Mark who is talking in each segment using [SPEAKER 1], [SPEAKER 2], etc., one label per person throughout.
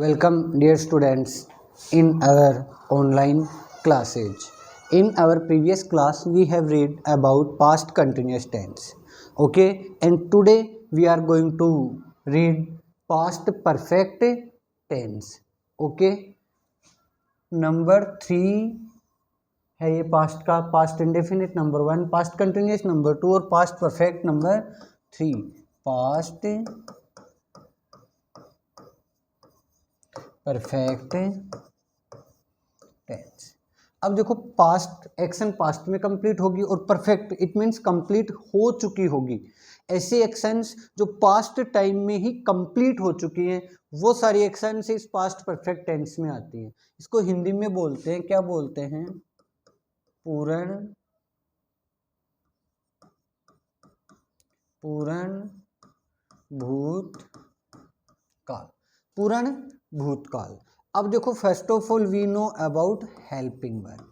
[SPEAKER 1] Welcome, dear students, in our online classes. In our previous class, we have read about past continuous tense. Okay, and today we are going to read past perfect tense. Okay, number 3 है ये past का, past indefinite number 1, past continuous number 2 और past perfect number 3. Past perfect tense. अब देखो, past action past में complete होगी और perfect it means complete हो चुकी होगी. ऐसे एक्शंस जो पास्ट टाइम में ही कंप्लीट हो चुकी हैं, वो सारी एक्शंस इस पास्ट परफेक्ट टेंस में आती हैं. इसको हिंदी में बोलते हैं, क्या बोलते हैं? पूर्ण भूतकाल. पूर्ण भूतकाल. अब देखो, first of all we know about helping verb.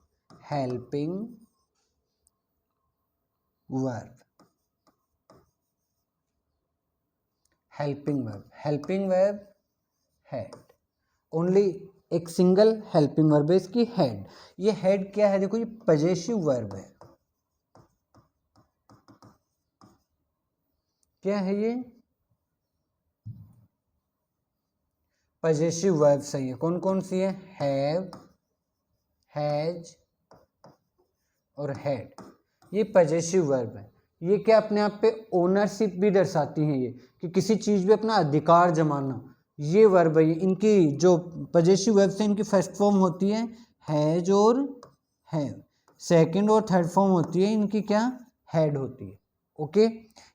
[SPEAKER 1] Helping verb. Helping verb. Helping verb had. Only एक सिंगल हेल्पिंग वर्ब है इसकी, हेड. ये हेड क्या है? देखो, ये पजेसिव वर्ब है. क्या है ये? पजेसिव वर्ब सही है. कौन कौन सी है? हैव, हैज और हैड. ये पजेसिव वर्ब है. ये क्या अपने आप पे ओनरशिप भी दर्शाती हैं, ये कि किसी चीज पे अपना अधिकार जमाना. ये वर्ब है. इनकी जो पजेसिव वर्ब्स हैं, इनकी फर्स्ट फॉर्म होती है हैज और हैव. सेकंड और थर्ड फॉर्म होती है इनकी क्या? हैड होती है. ओके.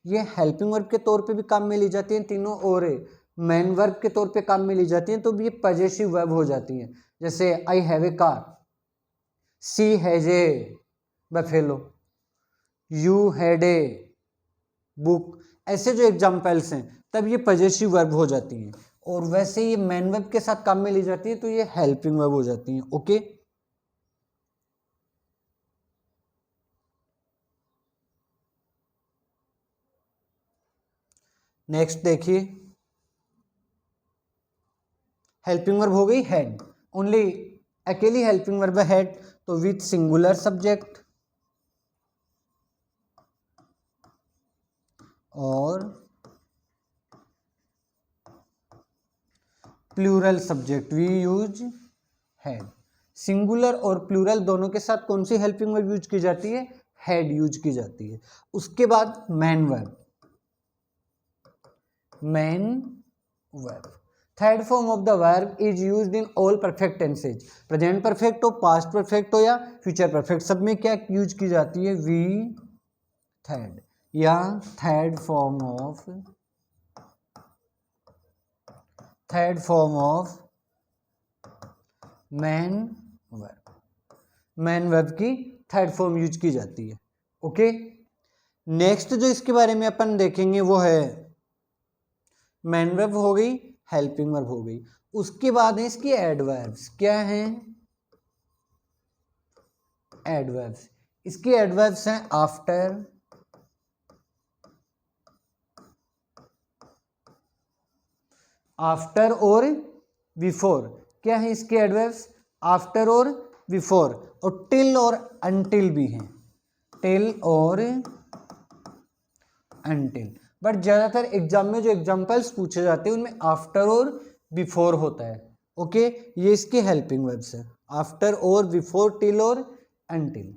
[SPEAKER 1] ये हेल्पिंग वर्ब के तौर पे भी काम में ली जाती हैं तीनों, और मेन वर्ब के तौर पे काम में ली जाती हैं, तो भी ये पजेसिव वर्ब हो जाती हैं. जैसे I have a car, she has a buffalo, you had a book. ऐसे जो एग्जाम्पल्स हैं, तब ये पजेसिव वर्ब हो जाती हैं. और वैसे ये मेन वर्ब के साथ काम में ली जाती है, तो ये हेल्पिंग वर्ब हो जाती हैं. ओके. नेक्स्ट देखिए, हेल्पिंग वर्ब हो गई हेड. ओनली अकेली हेल्पिंग वर्ब है हेड, तो विथ सिंगुलर सब्जेक्ट और plural subject we use had. Singular और प्लूरल दोनों के साथ कौन सी हेल्पिंग वर्ब यूज की जाती है? हेड यूज की जाती है. उसके बाद man verb. Man verb. Third form of the verb is used in all perfect tenses. Present perfect हो, पास्ट परफेक्ट हो या फ्यूचर परफेक्ट, सब में क्या यूज की जाती है? वी थर्ड या third form of man verb. Man verb की थर्ड फॉर्म यूज की जाती है. ओके. नेक्स्ट जो इसके बारे में अपन देखेंगे वो है मैन वर्ब हो गई, हेल्पिंग वर्ब हो गई. उसके बाद है इसकी एडवर्ब्स. क्या हैं? एडवर्ब्स. इसकी एडवर्ब्स हैं आफ्टर, आफ्टर और बिफोर. क्या है इसके एडवर्ब्स? आफ्टर और बिफोर. और टिल और अनटिल भी हैं. टिल और अनटिल. बट ज्यादातर एग्जाम में जो एग्जाम्पल्स पूछे जाते हैं उनमें आफ्टर और बिफोर होता है. ओके. ये इसके हेल्पिंग वर्ब्स है, आफ्टर और बिफोर, टिल और अनटिल.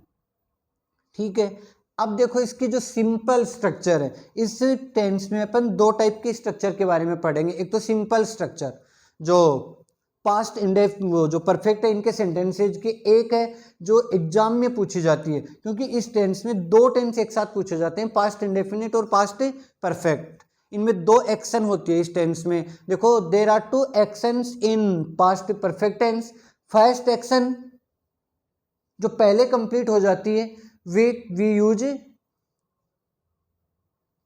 [SPEAKER 1] ठीक है. अब देखो, इसकी जो सिंपल स्ट्रक्चर है, इस टेंस में अपन दो टाइप के स्ट्रक्चर के बारे में पढ़ेंगे. एक तो सिंपल स्ट्रक्चर जो पास्ट इंडेफ जो परफेक्ट है इनके सेंटेंसेज की. एक है जो एग्जाम में पूछी जाती है, क्योंकि इस टेंस में दो टेंस एक साथ पूछे जाते हैं, पास्ट इंडेफिनिट और पास्ट परफेक्ट. इनमें दो एक्शन होती है इस टेंस में. देखो, there are two actions in past perfect tense. First action जो पहले कंप्लीट हो जाती है, वी यूज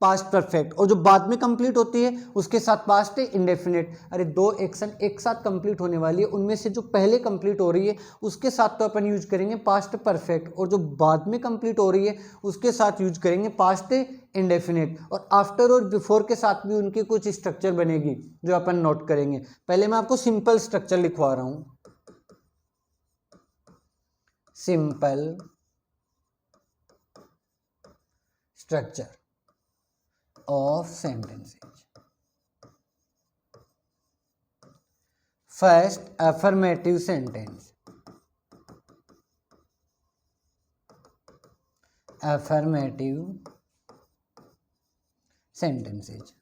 [SPEAKER 1] पास्ट परफेक्ट, और जो बाद में कंप्लीट होती है उसके साथ पास्ट इंडेफिनिट। अरे दो एक्शन एक साथ कंप्लीट होने वाली है, उनमें से जो पहले कंप्लीट हो रही है उसके साथ तो अपन यूज करेंगे पास्ट परफेक्ट, और जो बाद में कंप्लीट हो रही है उसके साथ यूज करेंगे पास्ट इंडेफिनिट। और आफ्टर और बिफोर के साथ भी उनकी कुछ स्ट्रक्चर बनेगी जो अपन नोट करेंगे। पहले मैं आपको सिंपल स्ट्रक्चर लिखवा रहा हूं, simple structure of sentences. First, affirmative sentence. Affirmative sentences.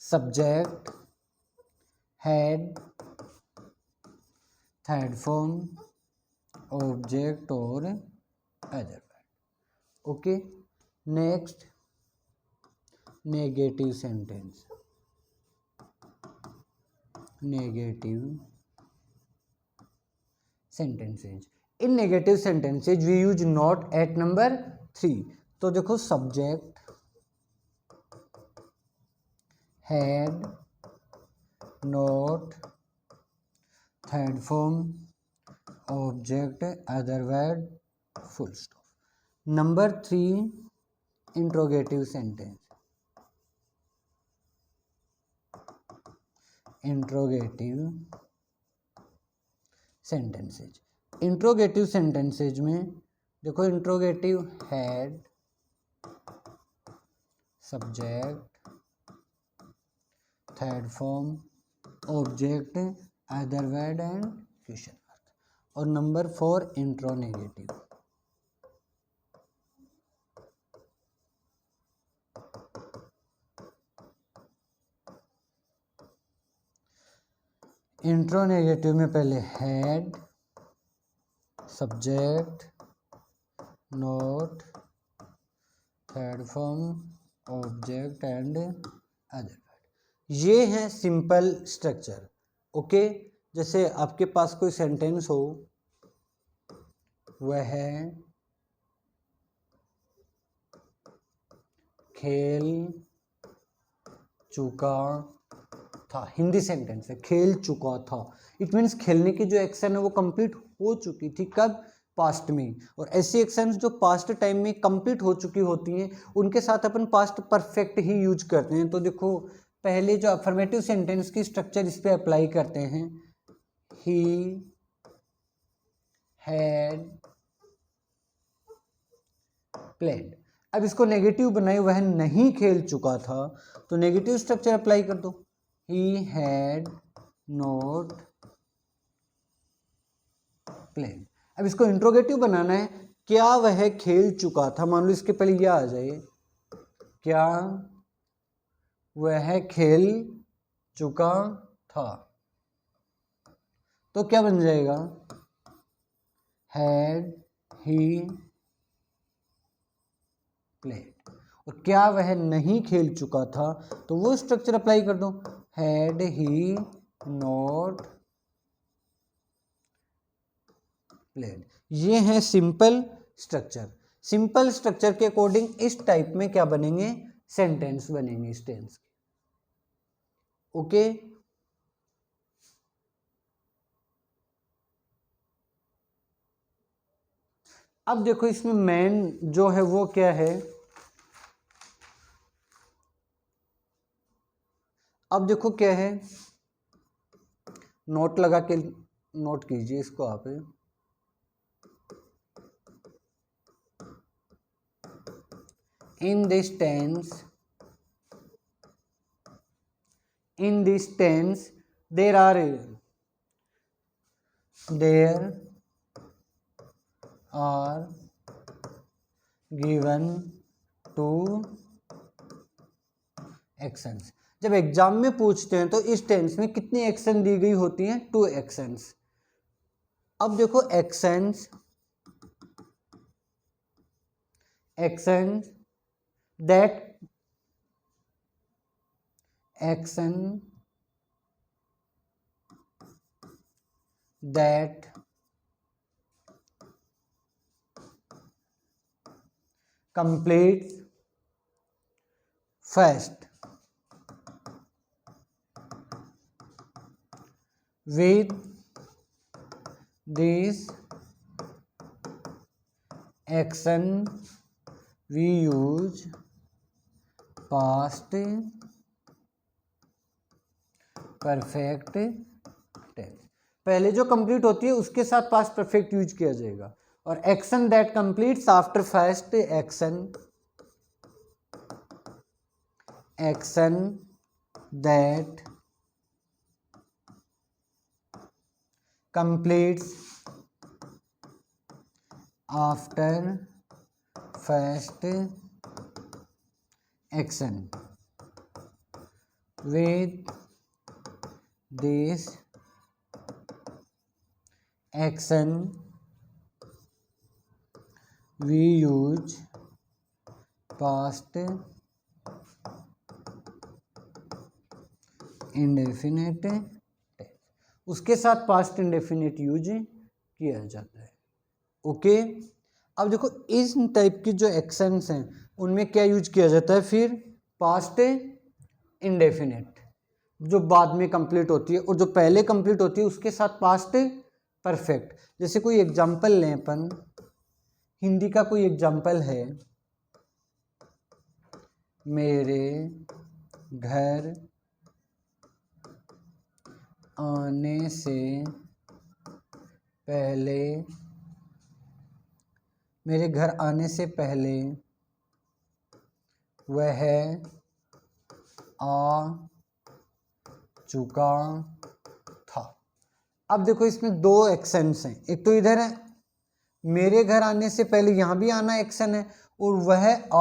[SPEAKER 1] Subject, head, third form, object or other word. Okay. Next, negative sentence. Negative sentences. In negative sentences we use not at number 3. तो देखो subject, head, not, third form, object, other word, full stop. Number 3, interrogative sentence. Interrogative sentences. Interrogative sentences में देखो interrogative head, subject, third form, object, other word and question mark. और number 4 इंट्रोनेगेटिव। इंट्रोनेगेटिव में पहले head, subject, note, third form, object and other word. ये है simple structure. Okay, जैसे आपके पास कोई सेंटेंस हो, वह खेल चुका था, हिंदी सेंटेंस है, खेल चुका था। इट मीन्स खेलने की जो एक्शन है वो कंप्लीट हो चुकी थी, कब? पास्ट में। और ऐसी एक्शंस जो पास्ट टाइम में कंप्लीट हो चुकी होती हैं उनके साथ अपन पास्ट परफेक्ट ही यूज करते हैं। तो देखो पहले जो अफर्मेटिव सेंटेंस की स्ट्रक्चर इस पे अप्लाई करते हैं, ही हैड प्लेड। अब इसको नेगेटिव बनाए, वह नहीं खेल चुका था, तो नेगेटिव स्ट्रक्चर अप्लाई कर दो, he had not played। अब इसको इंट्रोगेटिव बनाना है, क्या वह खेल चुका था, मान लो इसके पहले यह आ जाए, क्या वह खेल चुका था, तो क्या बन जाएगा, had he played। और क्या वह नहीं खेल चुका था, तो वो स्ट्रक्चर अप्लाई कर दो, had he not played। ये है सिंपल स्ट्रक्चर। सिंपल स्ट्रक्चर के अकॉर्डिंग इस टाइप में क्या बनेंगे, सेंटेंस बनेंगे इस टेंस के। ओके, अब देखो इसमें मेन जो है वो क्या है, अब देखो क्या है, नोट लगा के नोट कीजिए इसको आप। in this tense there are given two actions. जब एग्जाम में पूछते हैं तो इस टेंस में कितनी एक्शन दी गई होती हैं, 2 एक्शंस। अब देखो actions that action that completes first with this action we use past perfect tense. पहले जो कंप्लीट होती है उसके साथ पास्ट परफेक्ट यूज किया जाएगा। और action that completes after first action that completes after first action with this action we use past indefinite tense। उसके साथ पास्ट इंडेफिनिट यूज किया जाता है। ओके, अब देखो इस टाइप की जो एक्शंस हैं उनमें क्या यूज किया जाता है, फिर पास्ट इंडेफिनिट जो बाद में कंप्लीट होती है, और जो पहले कंप्लीट होती है उसके साथ पास्ट परफेक्ट। जैसे कोई एग्जांपल लें अपन, हिंदी का कोई एग्जांपल है, मेरे घर आने से पहले, मेरे घर आने से पहले वह आ चुका था। अब देखो इसमें दो एक्शंस हैं, एक तो इधर है मेरे घर आने से पहले, यहाँ भी आना एक्शन है, और वह आ